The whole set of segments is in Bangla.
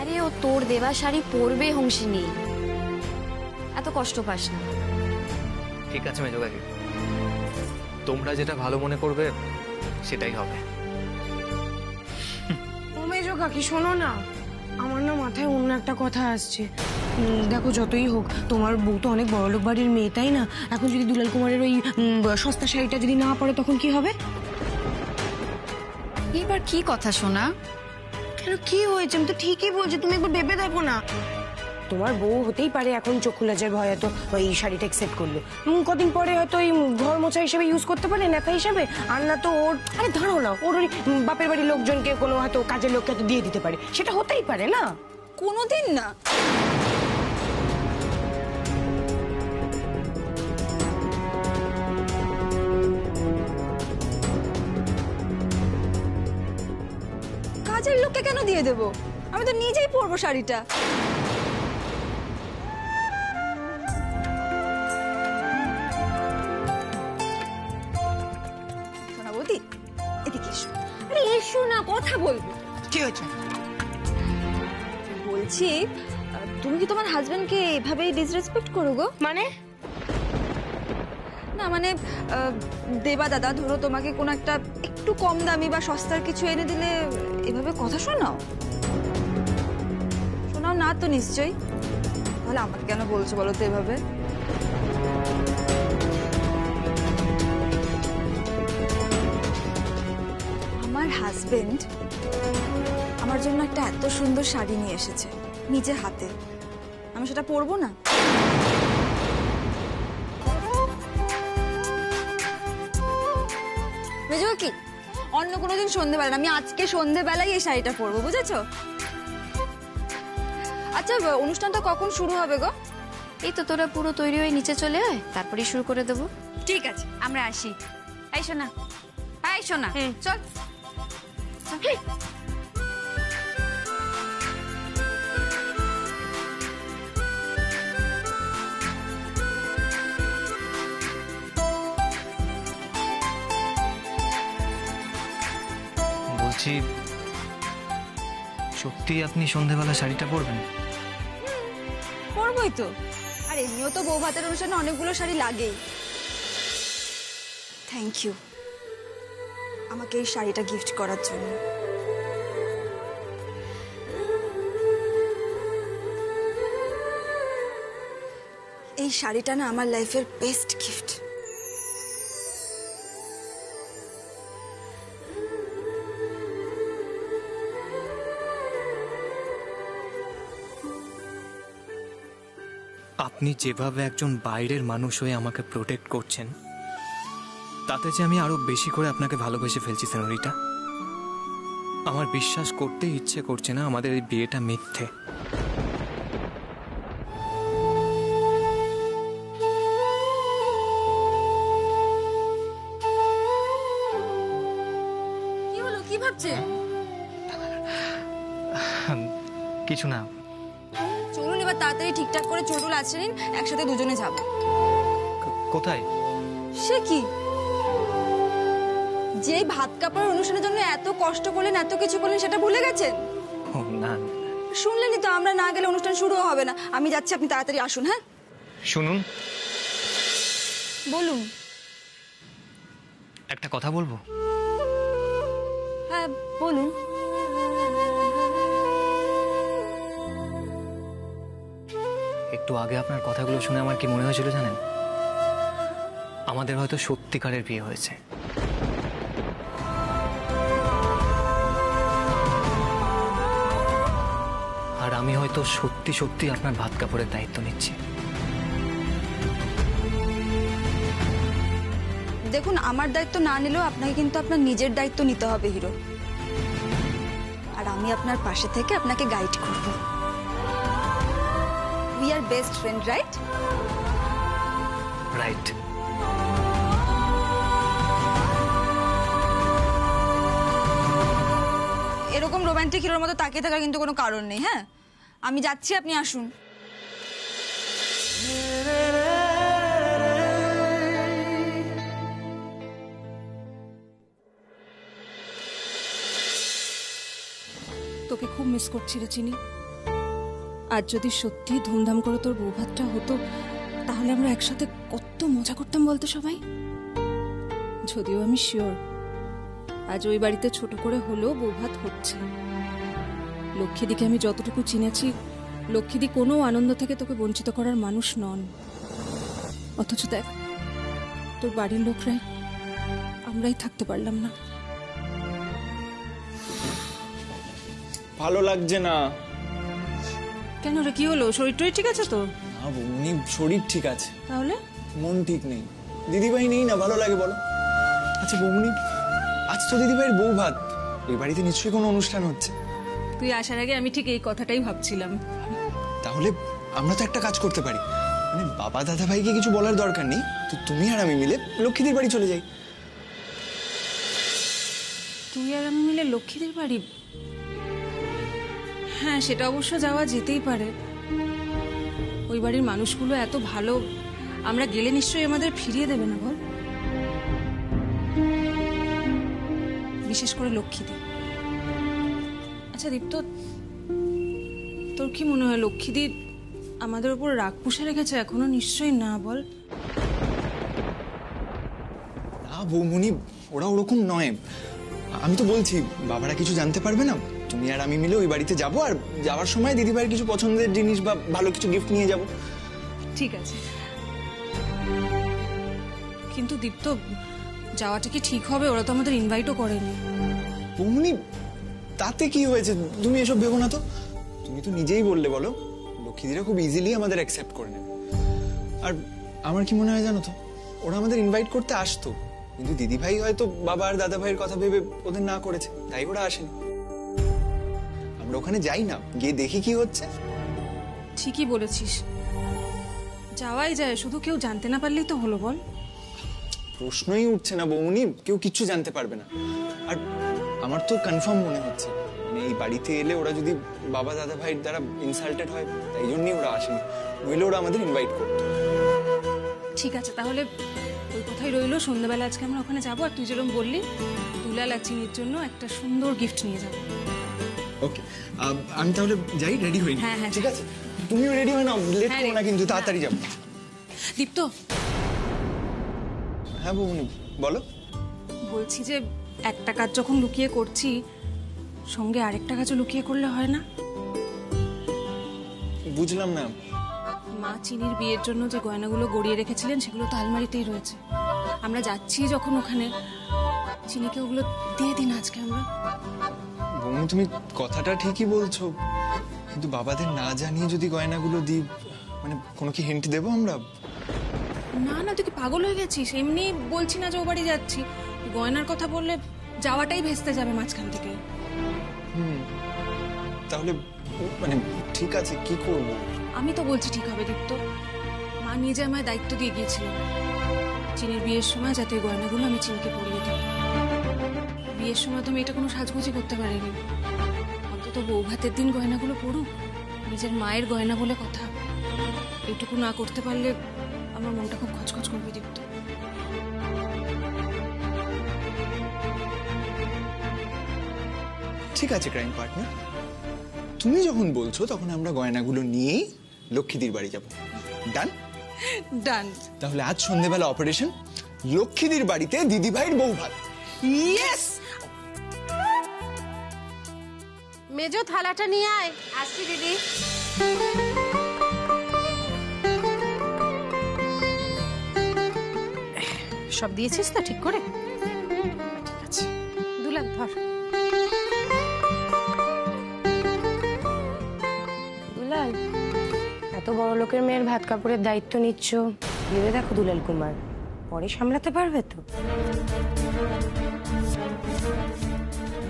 আরে ও তোর দেওয়া শাড়ি পরবে হংসিনী, এত কষ্ট পাস না। ঠিক আছে মেজো কাকি, তোমরা যেটা ভালো মনে করবে সেটাই হবে। ও মেজো কাকি শোনো না, আমার না মাথায় অন্য একটা কথা আসছে। দেখো যতই হোক তোমার বউ তো অনেক বড়লোক বাড়ির মেয়ে, তাই না? এখন যদি দুলাল কুমারের ওই সস্তা শাড়িটা যদি না পরে তখন কি হবে? এবার কি কথা শোনা? কেন কি হয়েছে? আমি তো ঠিকই বলছি, তুমি একবার ভেবে দেখো না। তোমার বউ হতেই পারে এখন চক্ষু লজ্জার ভয়ে তো ওই শাড়িটা অ্যাকসেপ্ট করলো, কদিন পরে হয়তো ওই ঘর মোছা হিসেবে ইউজ করতে পারে, নেতা হিসেবে। আর না তো ওর, আরে ধরো না ওর ওই বাপের বাড়ির লোকজনকে কোনো হয়তো কাজের লোককে হয়তো দিয়ে দিতে পারে, সেটা হতেই পারে না? কোনোদিন না। কাজের লোককে কেন দিয়ে দেবো? আমি তো নিজেই পরবো শাড়িটা। শোনা বৌদি, এদিকে এসো। আরে এসো না, কথা বলবো। কি হয়েছে? বলছি, তুমি কি তোমার হাজবেন্ডকে এভাবেই ডিসরেসপেক্ট করো গো? মানে? না মানে দেবা দাদা ধরো তোমাকে কোনো একটা একটু কম দামি বা সস্তার কিছু এনে দিলে এভাবে কথা শোনাও? শোনাও না তো নিশ্চয়ই। তাহলে আমাকে কেন বলছো বলো তো এভাবে? আমার হাজবেন্ড আমার জন্য একটা এত সুন্দর শাড়ি নিয়ে এসেছে নিজে হাতে, আমি সেটা পরবো না? বুঝো কি, অন্য কোনোদিন সন্ধেবেলা না, আমি আজকে সন্ধেবেলায় এই শাড়িটা পরবো, বুঝেছো? আচ্ছা, অনুষ্ঠানটা কখন শুরু হবে গো? এই তো তোরা পুরো তৈরি হয়ে নিচে চলে আয়, তারপরেই শুরু করে দেবো। ঠিক আছে, আমরা আসি। এই শোনা, এই শোনা, চল। বলছি, সত্যি আপনি সন্ধেবেলা শাড়িটা পরবেন? পরবোই তো। আর এমনিও তো বউ ভাতের অনুষ্ঠানে অনেকগুলো শাড়ি লাগেই। থ্যাংক ইউ আমাকে এই শাড়িটা গিফট করার জন্য। এই শাড়িটা না আমার লাইফের বেস্ট গিফট। আপনি যেভাবে একজন বাইরের মানুষ হয়ে আমাকে প্রোটেক্ট করছেন, তাতে যে আমি আরো বেশি করে আপনাকে ভালোবেসে ফেলছি সেনরিটা। আমার বিশ্বাস করতেই ইচ্ছে করছে না আমাদের এই বিয়েটা মিথ্যে। কি হলো, কি ভাবছে? কিছু না। চলুন এবার তাড়াতাড়ি ঠিকঠাক করে চুল আছে নিন, একসাথে দুজনে যাব। কোথায়? সে কি, যে ভাত কাপড়ের অনুষ্ঠানের জন্য এত কষ্ট করলেন, এত কিছু করলেন, সেটা ভুলে গেছেন? ও না। শুনলেনই তো, আমরা না গেলে অনুষ্ঠান শুরুও হবে না। আমি যাচ্ছি, আপনি তাড়াতাড়ি আসুন। হ্যাঁ শুনুন, বলুন। একটা কথা বলবো? হ্যাঁ বলুন। একটু আগে আপনার কথাগুলো শুনে আমার কি মনে হয়েছিল জানেন? আমাদের হয়তো সত্যিকারের বিয়ে হয়েছে। আর আমি হয়তো সত্যি সত্যি আপনার ভাত কাপড়ের দায়িত্ব নিচ্ছি। দেখুন, আমার দায়িত্ব না নিলেও আপনাকে কিন্তু আপনার নিজের দায়িত্ব নিতে হবে হিরো। আর আমি আপনার পাশে থেকে আপনাকে গাইড করব। We are best friend, right? Right. এরকম রোমান্টিক হিরোর মতো তাকিয়ে থাকার কিন্তু কোনো কারণ নেই। হ্যাঁ, আমি যাচ্ছি, আপনি আসুন। তোকে খুব মিস করছি রে চিনি। আজ যদি সত্যি ধুমধাম করে তোর বৌভাতটা হতো তাহলে আমরা একসাথে কত মজা করতাম বলতো সবাই। যদিও আমি শিওর আজ ওই বাড়িতে ছোট করে হলেও বৌভাত হচ্ছে। লক্ষ্মীদিকে আমি যতটুকু চিনেছি, লক্ষ্মীদি কোনো আনন্দ থেকে তোকে বঞ্চিত করার মানুষ নন। অথচ দেখ, তোর বাড়ির লোকরাই, আমরাই থাকতে পারলাম না। ভালো লাগছে না। কেন রে, কি হলো? শরীর টরীর ঠিক আছে তো? না বৌমনি, শরীর ঠিক আছে, তাহলে মন ঠিক নেই। দিদিভাই নেই না, ভালো লাগে বলো? আচ্ছা বৌমনি, আজ তো দিদিভাইয়ের বউ ভাত, এই বাড়িতে নিশ্চয়ই কোনো অনুষ্ঠান হচ্ছে। তুই আসার আগে আমি ঠিক এই কথাটাই ভাবছিলাম। তাহলে আমরা তো একটা কাজ করতে পারি, মানে বাবা দাদা ভাইকে কিছু বলার দরকার নেই, তো তুমি আর আমি মিলে লক্ষ্মীদের বাড়ি চলে যাই। তুই আর আমি মিলে লক্ষ্মীদের বাড়ি? হ্যাঁ, সেটা অবশ্য যাওয়া যেতেই পারে। ওই বাড়ির মানুষগুলো এত ভালো, আমরা গেলে নিশ্চয়ই আমাদের ফিরিয়ে দেবে না বল? বিশেষ করে লক্ষ্মীদি। আচ্ছা দীপ্ত, তোর কি মনে হয় লক্ষ্মীদি আমাদের উপর রাগ পুষে রেখেছে এখনো? নিশ্চয়ই না, বল? না বৌমনি, ওরা ওরকম নয়। আমি তো বলছি বাবারা কিছু জানতে পারবে না, তুমি আর আমি মিলে ওই বাড়িতে যাবো, আর যাওয়ার সময় দিদিভাইয়ের কিছু পছন্দের জিনিস বা ভালো কিছু গিফট নিয়ে যাব। ঠিক আছে, কিন্তু দীপ্ত যাওয়াটা কি ঠিক হবে? ওরা তো আমাদের ইনভাইটও করেনি। বৌমনি, তাতে কি হয়েছে? তুমি এসব ভেবো না তো। তুমি তো নিজেই বললে, বলো লক্ষ্মীদিরা খুব ইজিলি আমাদের অ্যাকসেপ্ট করে নেবে। আর আমার কি মনে হয় জানো তো, ওরা আমাদের ইনভাইট করতে আসতো, কিন্তু দিদিভাই হয়তো বাবা আর দাদা ভাইয়ের কথা ভেবে ওদের না করেছে, তাই ওরা আসেনি। আমরা ওখানে যাই না, গিয়ে দেখি কি হচ্ছে। ঠিকই বলেছিস, যাওয়াই যায়, শুধু কেউ জানতে না পারলেই তো হলো, বল? প্রশ্নই উঠছে না বৌমনি, কেউ কিচ্ছু জানতে পারবে না। আর আমার তো কনফার্ম মনে হচ্ছে, মানে এই বাড়িতে এলে ওরা যদি বাবা দাদা ভাইয়ের দ্বারা ইনসাল্টেড হয়, তাই জন্যই ওরা আসেনি, নইলে ওরা আমাদের ইনভাইট করতো। ঠিক আছে, তাহলে ওই কথাই রইলো। সন্ধ্যাবেলা আজকে আমরা ওখানে যাবো, আর তুই যেরকম বললি দুলাল আর চিনির জন্য একটা সুন্দর গিফট নিয়ে যাবো। ওকে, আমি তাহলে যাই, রেডি হই। হ্যাঁ, হ্যাঁ। ঠিক আছে, তুমিও রেডি হয়ে নাও, লেট হ্যাঁ, করো না কিন্তু, তাড়াতাড়ি যাবো। দীপ্ত, হ্যাঁ বৌমনি বলো। বলছি যে একটা কাজ যখন লুকিয়ে করছি, সঙ্গে আরেকটা কাজও লুকিয়ে করলে হয় না? বুঝলাম না। মা চিনির বিয়ের জন্য যে গয়নাগুলো গড়িয়ে রেখেছিলেন সেগুলো তো আলমারিতেই রয়েছে। আমরা যাচ্ছি যখন ওখানে, চিনিকে ওগুলো দিয়ে দিন আজকে আমরা। বৌমনি, তুমি কথাটা ঠিকই বলছো, কিন্তু বাবাদের না জানিয়ে যদি গয়নাগুলো দিই, মানে কোনো কি হিন্ট দেবো আমরা? না না, তুই কি পাগল হয়ে গেছিস? এমনি বলছি না যে ও বাড়ি যাচ্ছি, গয়নার কথা বললে যাওয়াটাই ভেস্তে যাবে মাঝখান থেকে। তাহলে মানে ঠিক আছে, কি করব? আমি তো বলছি ঠিক হবে দীপ্ত। মা নিজে আমায় দায়িত্ব দিয়ে গিয়েছিলেন চিনির বিয়ের সময় যাতে এই গয়নাগুলো আমি চিনিকে পরিয়ে দিই। বিয়ের সময় তো মেয়েটা কোনো সাজগুজি করতে পারেনি, অন্তত বউ ভাতের দিন গয়নাগুলো পড়ুক, নিজের মায়ের গয়না বলে কথা। এইটুকু না করতে পারলে আমার মনটা খুব খচখচ করবে দীপ্ত। ঠিক আছে ক্রাইম পার্টনার, তুমি যখন বলছো তখন আমরা গয়নাগুলো নিয়েই লক্ষ্মীদির বাড়ি যাব। ডান? ডান। তাহলে আজ সন্ধেবেলা অপারেশন লক্ষ্মীদির বাড়িতে দিদিভাইয়ের বউ ভাত। ইয়েস! মেজো থালাটা নিয়ে আয়। আসছি দিদি। সব দিয়েছিস তো ঠিক করে? ঠিক আছে, দুলাল ধর। দুলাল, এত বড় লোকের মেয়ের ভাত কাপড়ের দায়িত্ব নিচ্ছ, ভেবে দেখো দুলাল কুমার, পরে সামলাতে পারবে তো?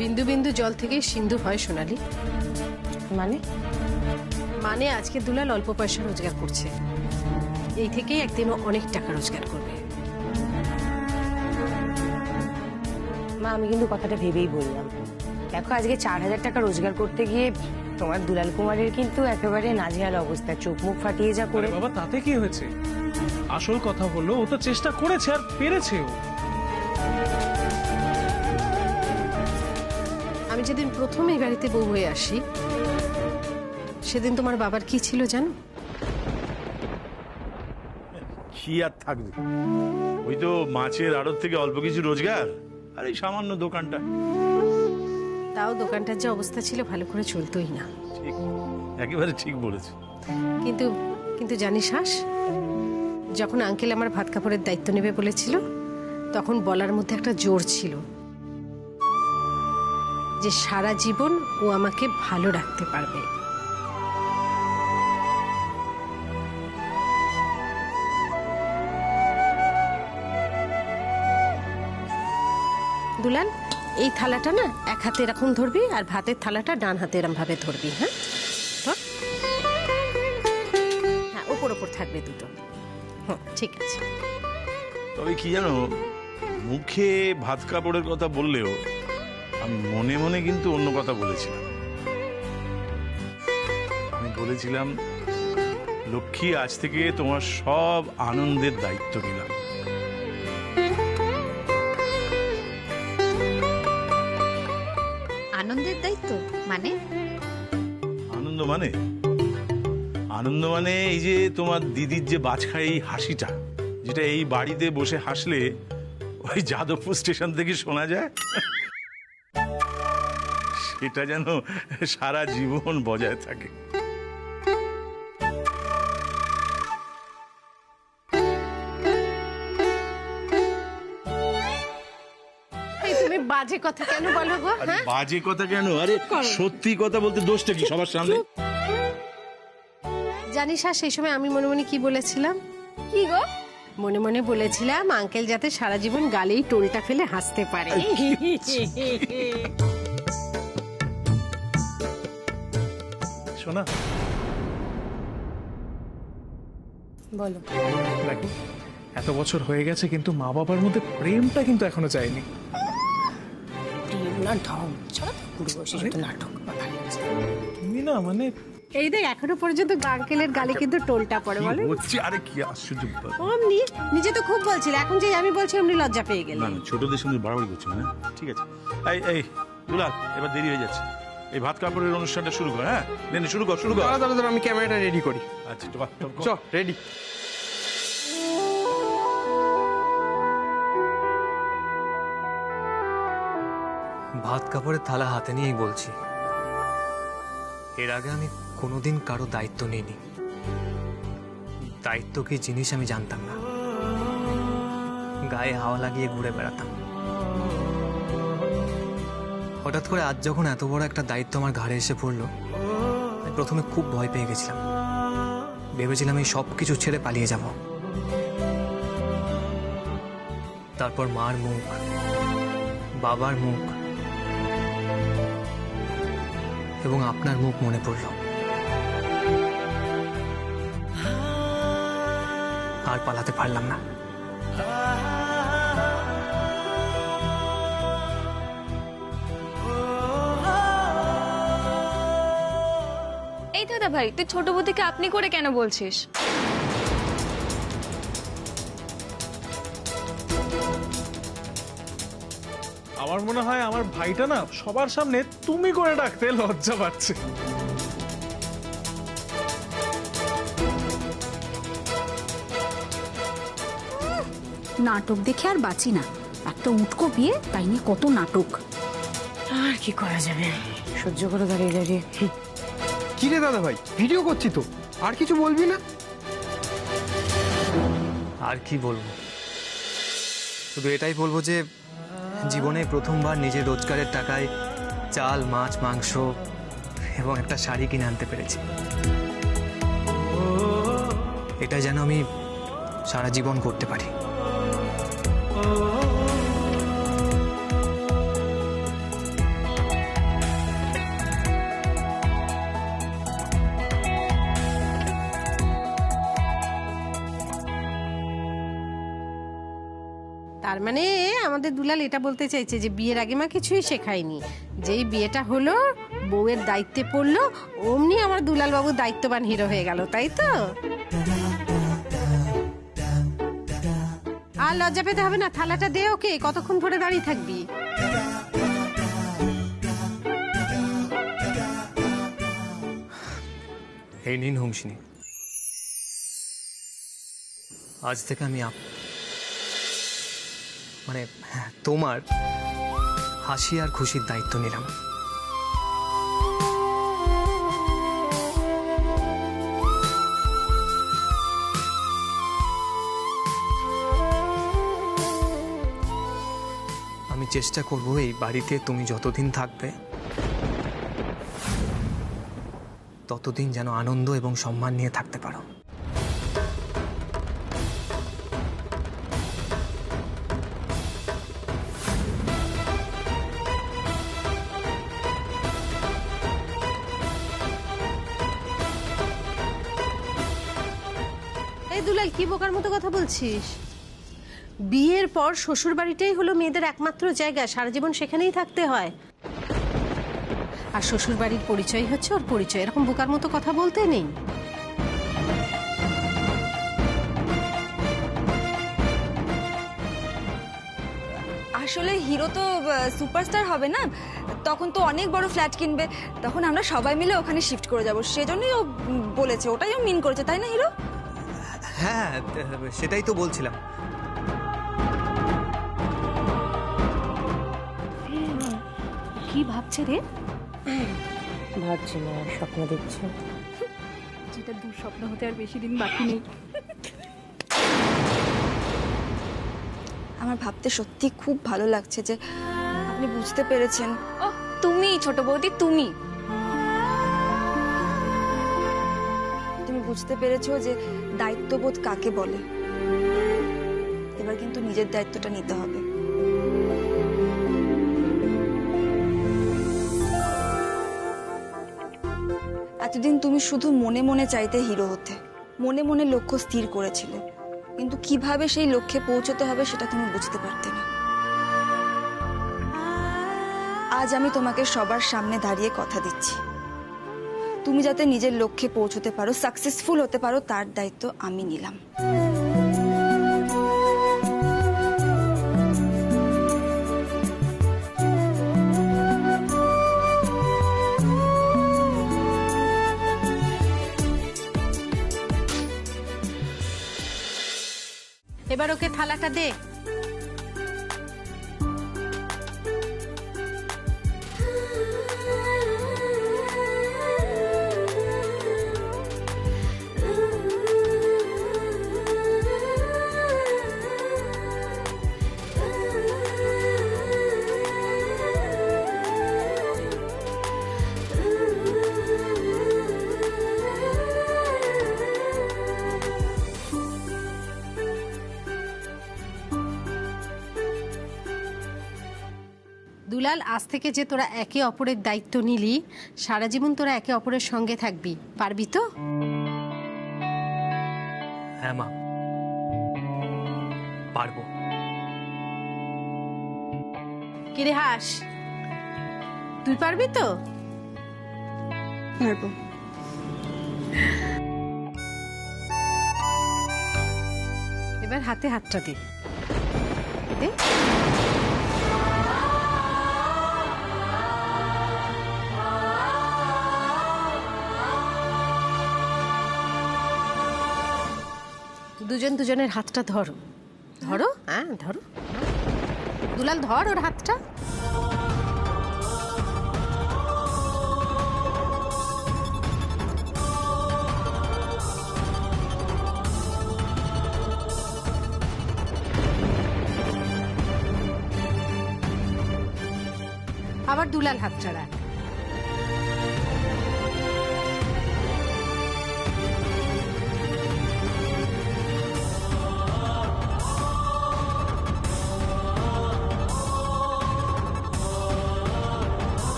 বিন্দু বিন্দু জল থেকেই সিন্ধু হয় সোনালি। মানে? মানে আজকে দুলাল অল্প পয়সা রোজগার করছে, এই থেকেই একদিনও অনেক টাকা রোজগার করবে। মা, আমি কিন্তু কথাটা ভেবেই বললাম। দেখো, আজকে 4,000 টাকা রোজগার করতে গিয়ে তোমার দুলাল কুমারের কিন্তু একেবারে নাজেহাল অবস্থা, চোখ মুখ ফাটিয়ে যা করে। বাবা, তাতে কি হয়েছে? আসল কথা হলো ও তো চেষ্টা করেছে আর পেরেছে। ও আমি যেদিন প্রথম এই বাড়িতে বউ হয়ে আসি, সেদিন তোমার বাবার কি ছিল জানো? কি আর থাকবে, ওই তো মাছের আড়ত থেকে অল্প কিছু রোজগার আর এই সামান্য দোকানটা। তাও দোকানটার যে অবস্থা ছিল ভালো করে চলতোই না। ঠিক, একেবারে ঠিক বলেছে। কিন্তু কিন্তু জানিস হাস, যখন আঙ্কেল আমার ভাত কাপড়ের দায়িত্ব নেবে বলেছিল, তখন বলার মধ্যে একটা জোর ছিল যে সারা জীবন ও আমাকে ভালো রাখতে পারবে। দুলাল, এই থালাটা না এক হাতে এরকম ধরবি, আর ভাতের থালাটা ডান হাতে এরকম ভাবে ধরবি। হ্যাঁ ধর। হ্যাঁ, ওপর ওপর থাকবে দুটো। হ্যাঁ, ঠিক আছে। তবে কি জানো, মুখে ভাত কাপড়ের কথা বললেও আমি মনে মনে কিন্তু অন্য কথা বলেছিলাম। আমি বলেছিলাম, লক্ষ্মী, আজ থেকে তোমার সব আনন্দের দায়িত্ব নিলাম। আনন্দের দায়িত্ব মানে? আনন্দ মানে এই যে তোমার দিদির যে বাজখাই হাসিটা, যেটা এই বাড়িতে বসে হাসলে ওই যাদবপুর স্টেশন থেকে শোনা যায়, সেটা যেন সারা জীবন বজায় থাকে। এই তুমি বাজে কথা কেন বলো গো? আরে হ্যাঁ, বাজে কথা কেন? আরে সত্যি কথা বলতে দোষটা কি সবার সামনে? জানিস আর সেই সময় আমি মনে মনে কি বলেছিলাম? কি গো? মনে মনে বলেছিলাম আঙ্কেল যাতে সারা জীবন গালেই টোলটা ফেলে হাসতে পারে। শোনা, বলো। দেখো, এত বছর হয়ে গেছে কিন্তু মা বাবার মধ্যে প্রেমটা কিন্তু এখনো যায়নি। প্রেম না ঢং, ছাড়া পুরো বসে যত নাটক। তুমি না মানে এই দেখ, এখনো পর্যন্ত আঙ্কেলের গালে কিন্তু টোলটা পড়ে, বলে। হচ্ছে আরে কি আশ্চর্য ব্যাপার। অমনি নিজে তো খুব বলছিল, এখন যে আমি বলছি অমনি লজ্জা পেয়ে গেল। না না, ছোটদের সঙ্গে বাড়াবাড়ি করছো না, ঠিক আছে। এই দুলাল, এবার দেরি হয়ে যাচ্ছে, এই ভাত কাপড়ের অনুষ্ঠানটা শুরু কর। হ্যাঁ, নে শুরু কর। দাঁড়া, আমি ক্যামেরাটা রেডি করি। আচ্ছা, চ রেডি। ভাত কাপড়ের থালা হাতে নিয়েই বলছি, এর আগে আমি কোনোদিন কারো দায়িত্ব নিইনি। দায়িত্ব কি জিনিস আমি জানতাম না, গায়ে হাওয়া লাগিয়ে ঘুরে বেড়াতাম। হঠাৎ করে আজ যখন এত বড় একটা দায়িত্ব আমার ঘাড়ে এসে পড়লো, আমি প্রথমে খুব ভয় পেয়ে গেছিলাম। ভেবেছিলাম এই সব কিছু ছেড়ে পালিয়ে যাব। তারপর মার মুখ, বাবার মুখ এবং আপনার মুখ মনে পড়ল। আর পালাতে পারলাম না। এই দাদা ভাই, তুই ছোট বৌদিকে আপনি করে কেন বলছিস? আমার মনে হয় আমার ভাইটা না সবার সামনে তুমি করে ডাকতে লজ্জা পাচ্ছে। নাটক দেখে আর বাঁচি না, একটা উটকো বিয়ে, তাই নিয়ে কত নাটক। আর কি করা যাবে, সহ্য করে দাঁড়িয়ে দাঁড়িয়ে। কি রে দাদা ভাই, ভিডিও করছি তো, আর কিছু বলবি না? আর কি বলবো, শুধু এটাই বলবো যে জীবনে প্রথমবার নিজের রোজগারের টাকায় চাল, মাছ, মাংস এবং একটা শাড়ি কিনে আনতে পেরেছি। এটা যেন আমি সারা জীবন করতে পারি। তার মানে আমাদের দুলাল এটা বলতে চাইছে যে বিয়ের আগে মা কিছুই শেখায়নি, যেই বিয়েটা হলো, বউয়ের দায়িত্বে পড়লো, অমনি আমার দুলাল বাবু দায়িত্ববান হিরো হয়ে গেল, তাই তো? আর লজ্জা পেতে হবে না, থালাটা দে ওকে, কতক্ষণ ধরে দাঁড়িয়ে থাকবি? এই নিন হংসিনী, আজ থেকে আমি তোমার হাসি আর খুশির দায়িত্ব নিলাম। আমি চেষ্টা করব এই বাড়িতে তুমি যতদিন থাকবে ততদিন যেন আনন্দ এবং সম্মান নিয়ে থাকতে পারো। এই দুলাল, কি বোকার মতো কথা বলছিস? বিয়ের পর শ্বশুর বাড়িটাই হলো মেয়েদের একমাত্র জায়গা, সারা জীবন সেখানেই থাকতে হয়। আর শ্বশুর বাড়ির পরিচয় হচ্ছে ওর পরিচয়, এরকম বোকার মতো কথা বলতে নেই। আসলে হিরো তো সুপারস্টার হবে না, তখন তো অনেক বড় ফ্ল্যাট কিনবে, তখন আমরা সবাই মিলে ওখানে শিফট করে যাব, সেজন্যই ও বলেছে, ওটাই ও মিন করেছে, তাই না হিরো? হ্যাঁ, সেটাই তো বলছিলাম। কি ভাবছে রে? ভাবছি না, স্বপ্ন দেখছি। যেটা দুঃস্বপ্ন হতে আর বেশি দিন বাকি নেই। আমার ভাবতে সত্যি খুব ভালো লাগছে যে আপনি বুঝতে পেরেছেন। ও তুমি ছোট বৌদি, তুমি বুঝতে পেরেছো যে দায়িত্ববোধ কাকে বলে। এবার কিন্তু নিজের দায়িত্বটা নিতে হবে। এতদিন তুমি শুধু মনে মনে চাইতে হিরো হতে, মনে মনে লক্ষ্য স্থির করেছিলে, কিন্তু কিভাবে সেই লক্ষ্যে পৌঁছতে হবে সেটা তুমি বুঝতে পারতে না। আজ আমি তোমাকে সবার সামনে দাঁড়িয়ে কথা দিচ্ছি, তুমি যাতে নিজের লক্ষ্যে পৌঁছতে পারো, সাকসেসফুল হতে পারো, তার দায়িত্ব আমি নিলাম। এবার ওকে থালাটা দে। দুলাল, আজ থেকে যে তোরা একে অপরের দায়িত্ব নিলি, সারা জীবন তোরা একে অপরের সঙ্গে থাকবি, পারবি তো? হ্যাঁ মা, পারবো। কিরে হাস, তুই পারবি তো? পারবো। এবার হাতে হাতটা দে। দে। দুজন দুজনের হাতটা ধরো, ধরো, হ্যাঁ ধরো। দুলাল ধর ওর হাতটা। আবার দুলাল হাতটা রাখ।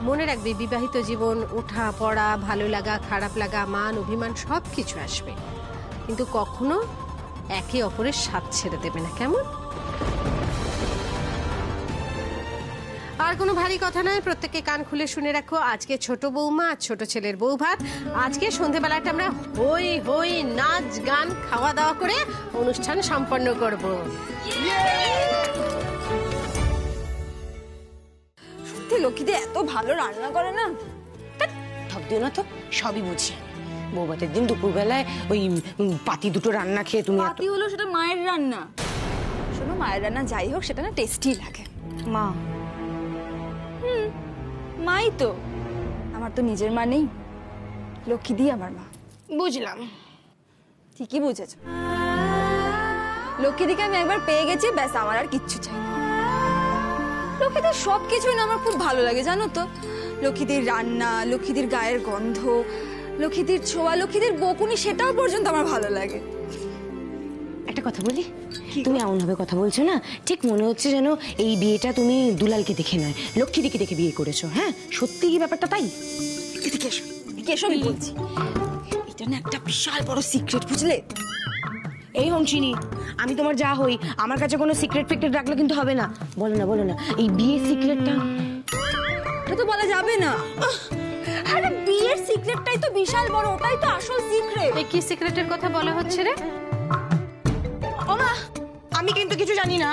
মনে রাখবি, বিবাহিত জীবন ওঠা পড়া, ভালো লাগা, খারাপ লাগা, মান অভিমান সব কিছু আসবে, কিন্তু কখনো একে অপরের সাথ ছেড়ে দেবে না, কেমন? আর কোনো ভারী কথা নয়, প্রত্যেককে কান খুলে শুনে রাখো। আজকে ছোট বৌমা আর ছোট ছেলের বউ ভাত। আজকে সন্ধেবেলাটা আমরা হই হই নাচ গান খাওয়া দাওয়া করে অনুষ্ঠান সম্পন্ন করব। সত্যি লক্ষ্মীদি এত ভালো রান্না করে না। ঠক দিও না তো, সবই বুঝি। বৌভাতের দিন দুপুরবেলায় ওই পাতি দুটো রান্না খেয়ে তুমি এত- পাতি হলো সেটা মায়ের রান্না। শোনো, মায়ের রান্না যাই হোক সেটা না টেস্টি লাগে। মা মাই তো, আমার তো নিজের মা নেই, লক্ষ্মীদি আমার মা। বুঝলাম। ঠিকই বুঝেছ। লক্ষ্মীদিকে আমি একবার পেয়ে গেছি, ব্যাস আমার আর কিচ্ছু চাই না। লক্ষ্মীদির সব কিছুই না আমার খুব ভালো লাগে জানো তো। লক্ষ্মীদির রান্না, লক্ষ্মীদির গায়ের গন্ধ, লক্ষ্মীদির ছোঁয়া, লক্ষ্মীদির বকুনি, সেটাও পর্যন্ত আমার ভালো লাগে। একটা কথা বলি, তুমি এমন ভাবে কথা বলছো না, ঠিক মনে হচ্ছে যেন এই বিয়েটা তুমি দুলালকে দেখে নয়, লক্ষ্মীদিকে দেখে বিয়ে করেছো। হ্যাঁ, সত্যি কি ব্যাপারটা তাই? এদিকে এসো, এদিকে এসো, আমি বলছি। এটা না একটা বিশাল বড় সিক্রেট, বুঝলে? এই হংসিনী, আমি তোমার যা হই, আমার কাছে কোনো সিক্রেট ফিক্রেট রাখলে কিন্তু হবে না। বলো না, বলো না, এই বিয়ের সিক্রেটটা। এটা তো বলা যাবে না। আরে বিয়ের সিক্রেটটাই তো বিশাল বড়, ওটাই তো আসল সিক্রেট। এই কি সিক্রেটের কথা বলা হচ্ছে রে? ও মা, আমি কিন্তু কিছু জানি না।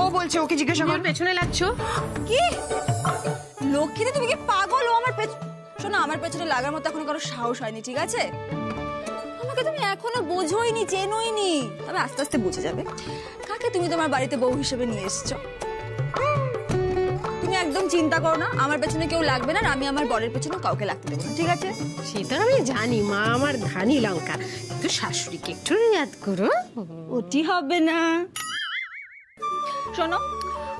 ও বলছে, ওকে জিজ্ঞাসা কর। আমার পেছনে লাগছো কি লক্ষ্মীদি, তুমি কি পাগল? ও আমার শোনো, আমার পেছনে লাগার মতো এখনো কারো সাহস হয়নি, ঠিক আছে? আমাকে তুমি এখনো বোঝোইনি, চেনোইনি, তবে আস্তে আস্তে বুঝে যাবে কাকে তুমি তোমার বাড়িতে বউ হিসেবে নিয়ে এসছো। তুমি একদম চিন্তা করো না, আমার পেছনে কেউ লাগবে না, আর আমি আমার বরের পেছনে কাউকে লাগতে দেবো না, ঠিক আছে? সেটা আমি জানি, মা আমার ধানি লঙ্কা, কিন্তু শাশুড়িকে একটু ইয়াদ করো। ওটি হবে না। শোনো,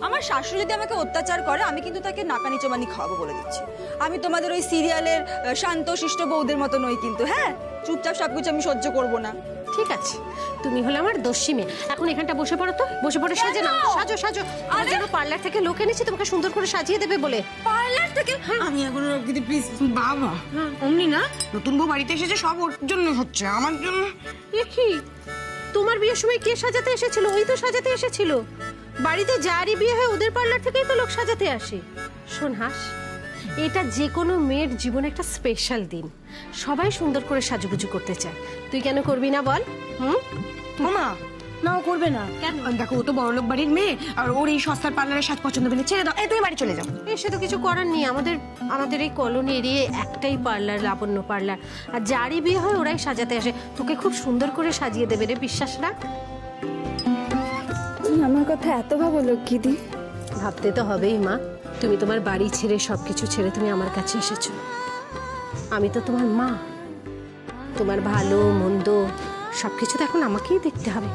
আমার শাশুড়ি যদি আমাকে অত্যাচার করে, আমি কিন্তু তাকে নাকানি চোবানি খাওয়াবো বলে দিচ্ছি। আমি তোমাদের ওই সিরিয়ালের শান্ত শিষ্ট বউদের মতো নই কিন্তু, হ্যাঁ? চুপচাপ সবকিছু আমি সহ্য করবো না। ঠিক আছে, তুমি হলে আমার দোষী মেয়ে। এখন এখানটা বসে পড়ো তো, বসে পড়ে সাজে নাও, সাজো সাজো। আমার জন্য পার্লার থেকে লোক এনেছি তোমাকে সুন্দর করে সাজিয়ে দেবে বলে। পার্লার থেকে? আমি এখন রোগীদি প্লিজ। বাবা, অমনি না, নতুন বউ বাড়িতে এসেছে, সব ওর জন্য হচ্ছে, আমার জন্য। এ কি, তোমার বিয়ের সময় কে সাজাতে এসেছিল? ওই তো সাজাতে এসেছিল। বাড়িতে যারই বিয়ে হয় ওদের পার্লার থেকেই তো লোক সাজাতে আসে। শোন হাস, এটা যে কোনো মেয়ের জীবনে একটা স্পেশাল দিন, সবাই সুন্দর করে সাজুগুজু করতে চায়। তুই কেন করবি না বল? মামা, না, ও করবে না। কেন? দেখো, ও তো বড়লোক বাড়ির মেয়ে, আর ওর এই সস্তার পার্লারের সাজ পছন্দ হবে না। ছেড়ে দাও, এই তুমি বাড়ি চলে যাও। এসে তো কিছু করার নেই, আমাদের এই কলোনি এরিয়ে একটাই পার্লার, লাবণ্য পার্লার, আর যারই বিয়ে হয় ওরাই সাজাতে আসে। তোকে খুব সুন্দর করে সাজিয়ে দেবে রে, বিশ্বাস রাখ। আমার কথা এত ভাবো লক্ষ্মীদি? ভাবতে তো হবেই মা, তুমি তোমার বাড়ি ছেড়ে সবকিছু ছেড়ে তুমি আমার কাছে এসেছো। আমি তো তোমার মা, তোমার ভালো মন্দ সবকিছু তো এখন আমাকেই দেখতে হবে।